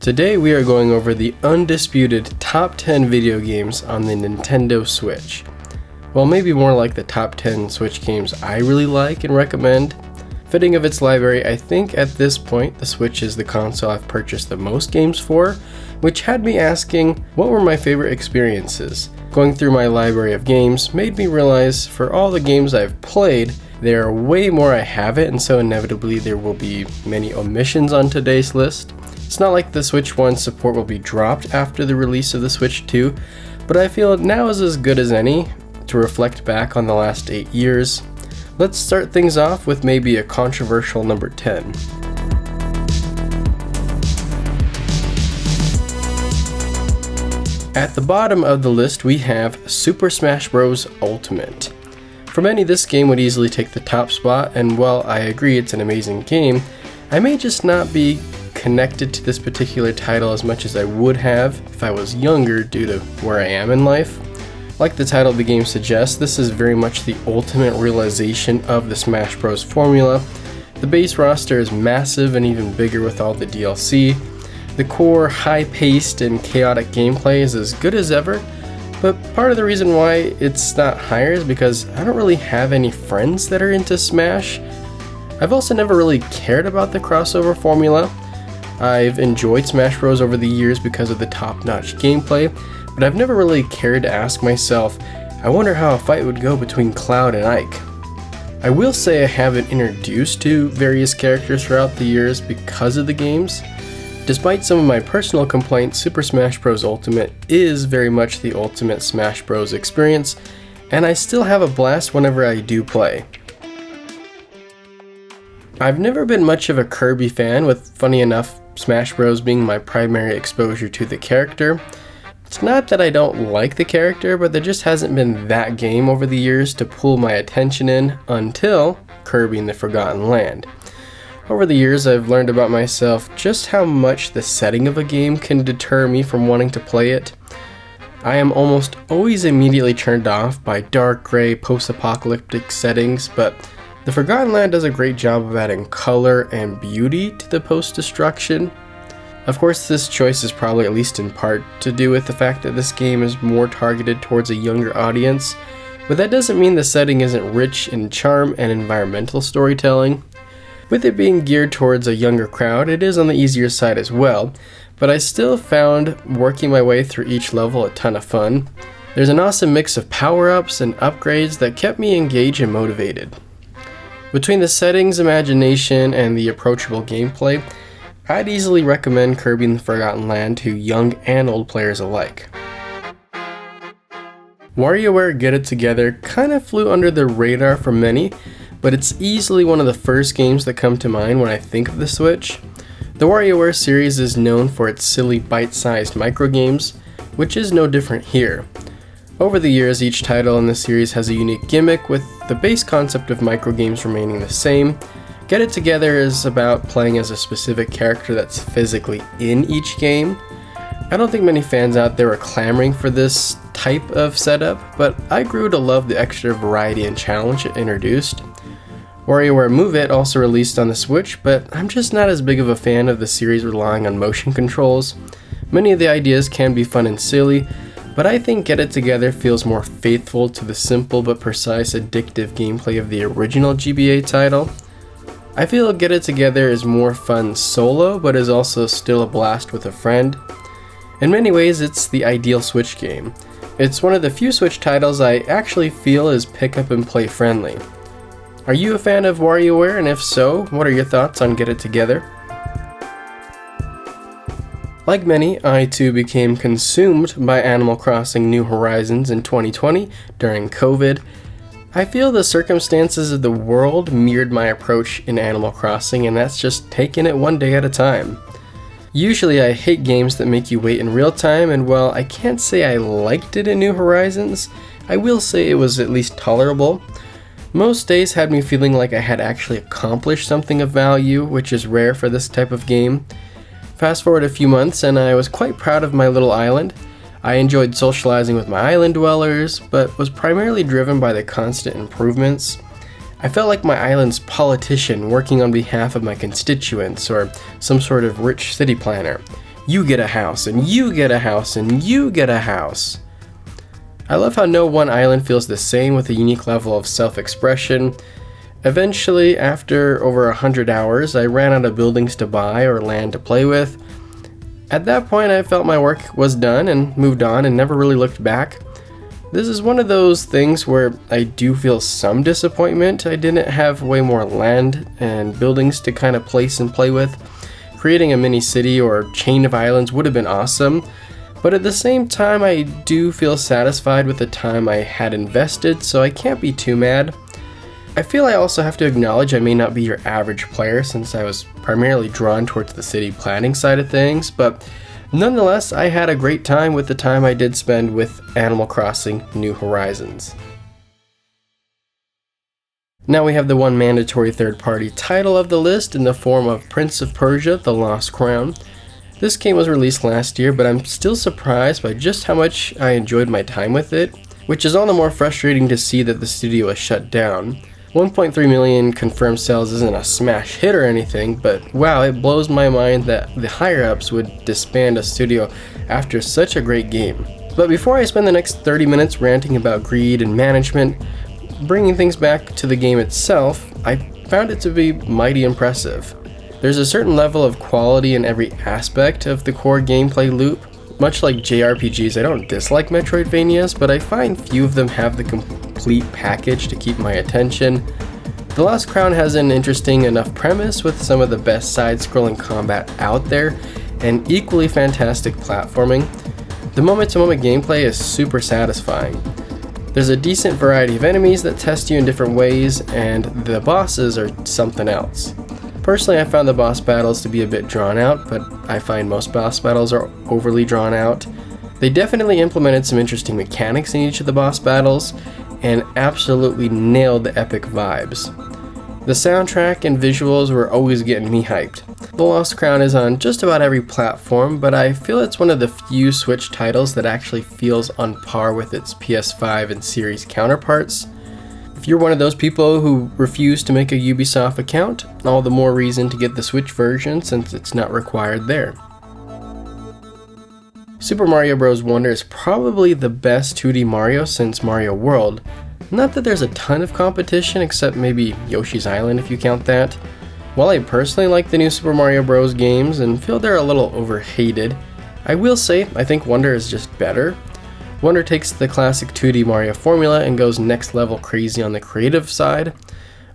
Today we are going over the undisputed top 10 video games on the Nintendo Switch. Well, maybe more like the top 10 Switch games I really like and recommend. Fitting of its library, I think at this point the Switch is the console I've purchased the most games for, which had me asking what were my favorite experiences. Going through my library of games made me realize for all the games I've played, there are way more I haven't, and so inevitably there will be many omissions on today's list. It's not like the Switch 1 support will be dropped after the release of the Switch 2, but I feel now is as good as any to reflect back on the last 8 years. Let's start things off with maybe a controversial number 10. At the bottom of the list we have Super Smash Bros. Ultimate. For many, this game would easily take the top spot, and while I agree it's an amazing game, I may just not be connected to this particular title as much as I would have if I was younger due to where I am in life. Like the title of the game suggests, this is very much the ultimate realization of the Smash Bros. Formula. The base roster is massive and even bigger with all the DLC. The core, high-paced and chaotic gameplay is as good as ever, but part of the reason why it's not higher is because I don't really have any friends that are into Smash. I've also never really cared about the crossover formula. I've enjoyed Smash Bros. Over the years because of the top-notch gameplay, but I've never really cared to ask myself, I wonder how a fight would go between Cloud and Ike. I will say I have been introduced to various characters throughout the years because of the games. Despite some of my personal complaints, Super Smash Bros. Ultimate is very much the ultimate Smash Bros. Experience, and I still have a blast whenever I do play. I've never been much of a Kirby fan, with, funny enough, Smash Bros. Being my primary exposure to the character. It's not that I don't like the character, but there just hasn't been that game over the years to pull my attention in until Kirby in the Forgotten Land. Over the years, I've learned about myself just how much the setting of a game can deter me from wanting to play it. I am almost always immediately turned off by dark gray post-apocalyptic settings, but the Forgotten Land does a great job of adding color and beauty to the post-destruction. Of course, this choice is probably at least in part to do with the fact that this game is more targeted towards a younger audience, but that doesn't mean the setting isn't rich in charm and environmental storytelling. With it being geared towards a younger crowd, it is on the easier side as well, but I still found working my way through each level a ton of fun. There's an awesome mix of power-ups and upgrades that kept me engaged and motivated. Between the settings, imagination, and the approachable gameplay, I'd easily recommend Kirby in the Forgotten Land to young and old players alike. WarioWare Get It Together kinda flew under the radar for many, but it's easily one of the first games that come to mind when I think of the Switch. The WarioWare series is known for its silly bite-sized microgames, which is no different here. Over the years, each title in the series has a unique gimmick, with the base concept of microgames remaining the same. Get It Together is about playing as a specific character that's physically in each game. I don't think many fans out there are clamoring for this type of setup, but I grew to love the extra variety and challenge it introduced. WarioWare Move It also released on the Switch, but I'm just not as big of a fan of the series relying on motion controls. Many of the ideas can be fun and silly, but I think Get It Together feels more faithful to the simple but precise addictive gameplay of the original GBA title. I feel Get It Together is more fun solo, but is also still a blast with a friend. In many ways, it's the ideal Switch game. It's one of the few Switch titles I actually feel is pick up and play friendly. Are you a fan of WarioWare, and if so, what are your thoughts on Get It Together? Like many, I too became consumed by Animal Crossing New Horizons in 2020 during COVID. I feel the circumstances of the world mirrored my approach in Animal Crossing, and that's just taking it one day at a time. Usually I hate games that make you wait in real time, and while I can't say I liked it in New Horizons, I will say it was at least tolerable. Most days had me feeling like I had actually accomplished something of value, which is rare for this type of game. Fast forward a few months and I was quite proud of my little island. I enjoyed socializing with my island dwellers, but was primarily driven by the constant improvements. I felt like my island's politician working on behalf of my constituents, or some sort of rich city planner, You get a house, and you get a house, and you get a house. I love how no one island feels the same with a unique level of self-expression. Eventually, after over 100 hours, I ran out of buildings to buy or land to play with. At that point, I felt my work was done and moved on and never really looked back. This is one of those things where I do feel some disappointment I didn't have way more land and buildings to kind of place and play with. Creating a mini city or chain of islands would have been awesome, but at the same time I do feel satisfied with the time I had invested, so I can't be too mad. I feel I also have to acknowledge I may not be your average player since I was primarily drawn towards the city planning side of things, but nonetheless, I had a great time with the time I did spend with Animal Crossing New Horizons. Now we have the one mandatory third-party title of the list in the form of Prince of Persia: The Lost Crown. This game was released last year, but I'm still surprised by just how much I enjoyed my time with it, which is all the more frustrating to see that the studio is shut down. 1.3 million confirmed sales isn't a smash hit or anything, but wow, it blows my mind that the higher-ups would disband a studio after such a great game. But before I spend the next 30 minutes ranting about greed and management, bringing things back to the game itself, I found it to be mighty impressive. There's a certain level of quality in every aspect of the core gameplay loop. Much like JRPGs, I don't dislike Metroidvanias, but I find few of them have the complete package to keep my attention. The Lost Crown has an interesting enough premise with some of the best side-scrolling combat out there, and equally fantastic platforming. The moment-to-moment gameplay is super satisfying. There's a decent variety of enemies that test you in different ways, and the bosses are something else. Personally, I found the boss battles to be a bit drawn out, but I find most boss battles are overly drawn out. They definitely implemented some interesting mechanics in each of the boss battles, and absolutely nailed the epic vibes. The soundtrack and visuals were always getting me hyped. The Lost Crown is on just about every platform, but I feel it's one of the few Switch titles that actually feels on par with its PS5 and series counterparts. If you're one of those people who refuse to make a Ubisoft account, all the more reason to get the Switch version since it's not required there. Super Mario Bros. Wonder is probably the best 2D Mario since Mario World. Not that there's a ton of competition except maybe Yoshi's Island if you count that. While I personally like the new Super Mario Bros. Games and feel they're a little overhated, I will say I think Wonder is just better. Wonder takes the classic 2D Mario formula and goes next level crazy on the creative side.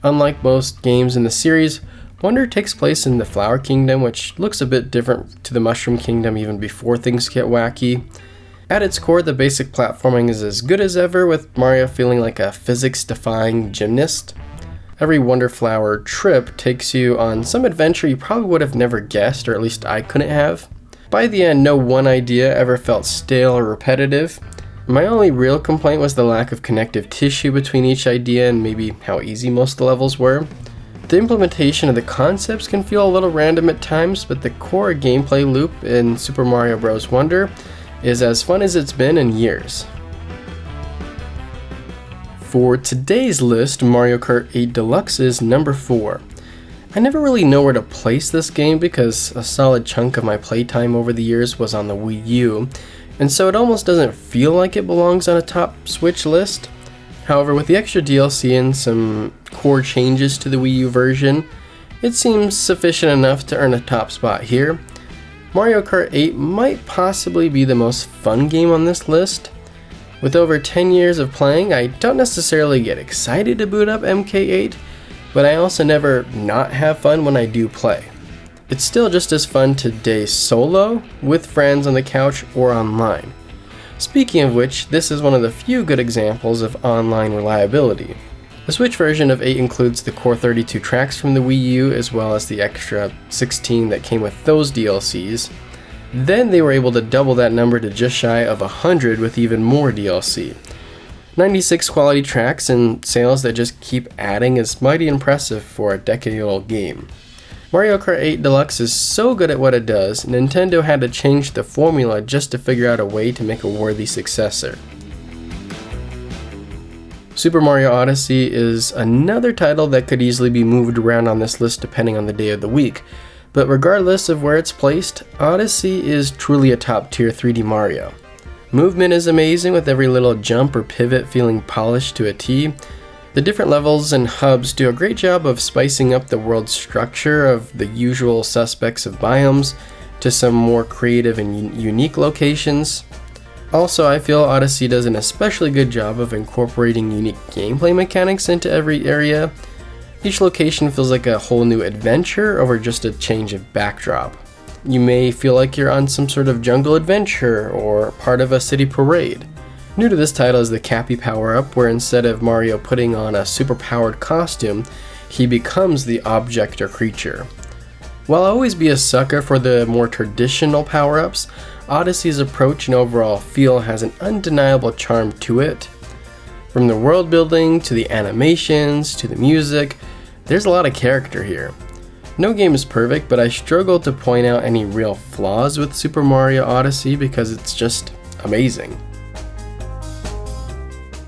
Unlike most games in the series, Wonder takes place in the Flower Kingdom, which looks a bit different to the Mushroom Kingdom even before things get wacky. At its core, the basic platforming is as good as ever, with Mario feeling like a physics-defying gymnast. Every Wonder Flower trip takes you on some adventure you probably would have never guessed, or at least I couldn't have. By the end, no one idea ever felt stale or repetitive. My only real complaint was the lack of connective tissue between each idea and maybe how easy most of the levels were. The implementation of the concepts can feel a little random at times, but the core gameplay loop in Super Mario Bros. Wonder is as fun as it's been in years. For today's list, Mario Kart 8 Deluxe is number 4. I never really know where to place this game because a solid chunk of my playtime over the years was on the Wii U, and so it almost doesn't feel like it belongs on a top Switch list. However, with the extra DLC and some core changes to the Wii U version, it seems sufficient enough to earn a top spot here. Mario Kart 8 might possibly be the most fun game on this list. With over 10 years of playing, I don't necessarily get excited to boot up MK8, but I also never not have fun when I do play. It's still just as fun to day solo, with friends on the couch, or online. Speaking of which, this is one of the few good examples of online reliability. The Switch version of 8 includes the core 32 tracks from the Wii U, as well as the extra 16 that came with those DLCs. Then they were able to double that number to just shy of 100 with even more DLC. 96 quality tracks and sales that just keep adding is mighty impressive for a decade-old game. Mario Kart 8 Deluxe is so good at what it does, Nintendo had to change the formula just to figure out a way to make a worthy successor. Super Mario Odyssey is another title that could easily be moved around on this list depending on the day of the week, But regardless of where it's placed, Odyssey is truly a top tier 3D Mario. Movement is amazing, with every little jump or pivot feeling polished to a T. The different levels and hubs do a great job of spicing up the world's structure, of the usual suspects of biomes to some more creative and unique locations. Also, I feel Odyssey does an especially good job of incorporating unique gameplay mechanics into every area. Each location feels like a whole new adventure over just a change of backdrop. You may feel like you're on some sort of jungle adventure or part of a city parade. New to this title is the Cappy power-up, where instead of Mario putting on a super-powered costume, he becomes the object or creature. While I'll always be a sucker for the more traditional power-ups, Odyssey's approach and overall feel has an undeniable charm to it. From the world building, to the animations, to the music, there's a lot of character here. No game is perfect, but I struggle to point out any real flaws with Super Mario Odyssey because it's just amazing.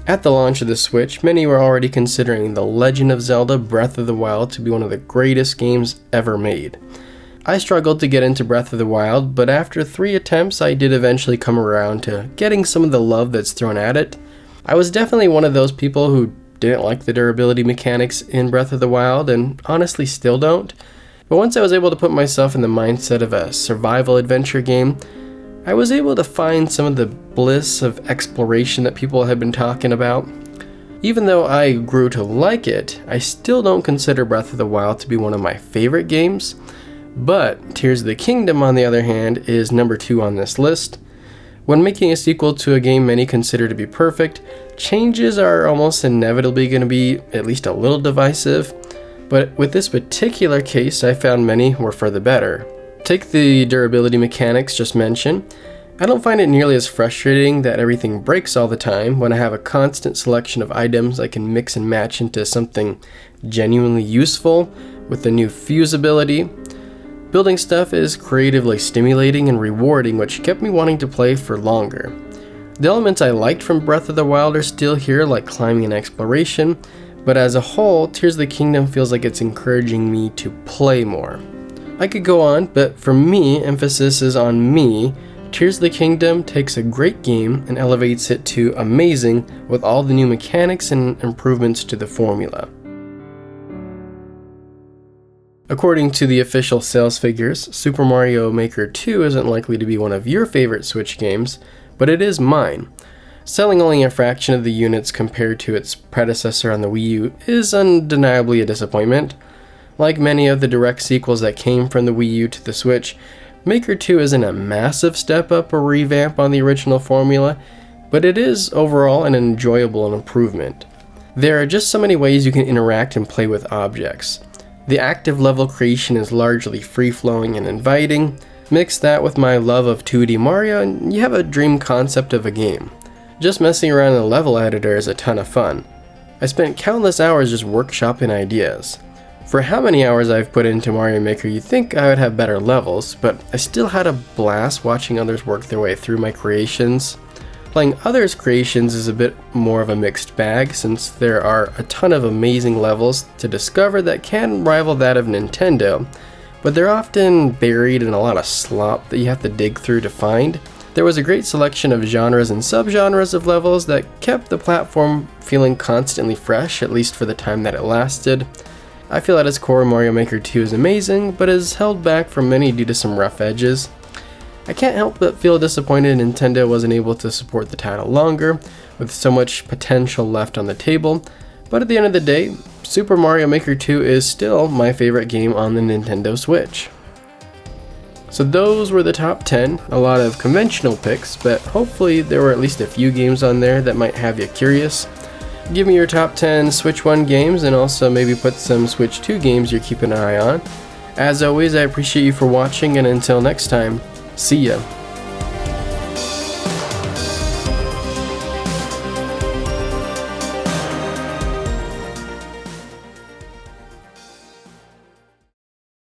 At the launch of the Switch, many were already considering The Legend of Zelda Breath of the Wild to be one of the greatest games ever made. I struggled to get into Breath of the Wild, but after 3 attempts I did eventually come around to getting some of the love that's thrown at it. I was definitely one of those people who didn't like the durability mechanics in Breath of the Wild, and honestly still don't. But once I was able to put myself in the mindset of a survival adventure game, I was able to find some of the bliss of exploration that people had been talking about. Even though I grew to like it, I still don't consider Breath of the Wild to be one of my favorite games. But Tears of the Kingdom, on the other hand, is number 2 on this list. When making a sequel to a game many consider to be perfect, changes are almost inevitably going to be at least a little divisive. But with this particular case, I found many were for the better. Take the durability mechanics just mentioned. I don't find it nearly as frustrating that everything breaks all the time when I have a constant selection of items I can mix and match into something genuinely useful with the new fuse ability. Building stuff is creatively stimulating and rewarding, which kept me wanting to play for longer. The elements I liked from Breath of the Wild are still here, like climbing and exploration, but as a whole, Tears of the Kingdom feels like it's encouraging me to play more. I could go on, but for me, emphasis is on me. Tears of the Kingdom takes a great game and elevates it to amazing with all the new mechanics and improvements to the formula. According to the official sales figures, Super Mario Maker 2 isn't likely to be one of your favorite Switch games, but it is mine. Selling only a fraction of the units compared to its predecessor on the Wii U is undeniably a disappointment. Like many of the direct sequels that came from the Wii U to the Switch, Maker 2 isn't a massive step up or revamp on the original formula, but it is overall an enjoyable improvement. There are just so many ways you can interact and play with objects. The active level creation is largely free-flowing and inviting. Mix that with my love of 2D Mario and you have a dream concept of a game. Just messing around in the level editor is a ton of fun. I spent countless hours just workshopping ideas. For how many hours I've put into Mario Maker, you'd think I would have better levels, but I still had a blast watching others work their way through my creations. Playing others' creations is a bit more of a mixed bag, since there are a ton of amazing levels to discover that can rival that of Nintendo, but they're often buried in a lot of slop that you have to dig through to find. There was a great selection of genres and subgenres of levels that kept the platform feeling constantly fresh, at least for the time that it lasted. I feel at its core Mario Maker 2 is amazing, but is held back from many due to some rough edges. I can't help but feel disappointed Nintendo wasn't able to support the title longer, with so much potential left on the table, but at the end of the day, Super Mario Maker 2 is still my favorite game on the Nintendo Switch. So those were the top 10, a lot of conventional picks, but hopefully there were at least a few games on there that might have you curious. Give me your top 10 Switch 1 games and also maybe put some Switch 2 games you're keeping an eye on. As always, I appreciate you for watching, and until next time, see ya.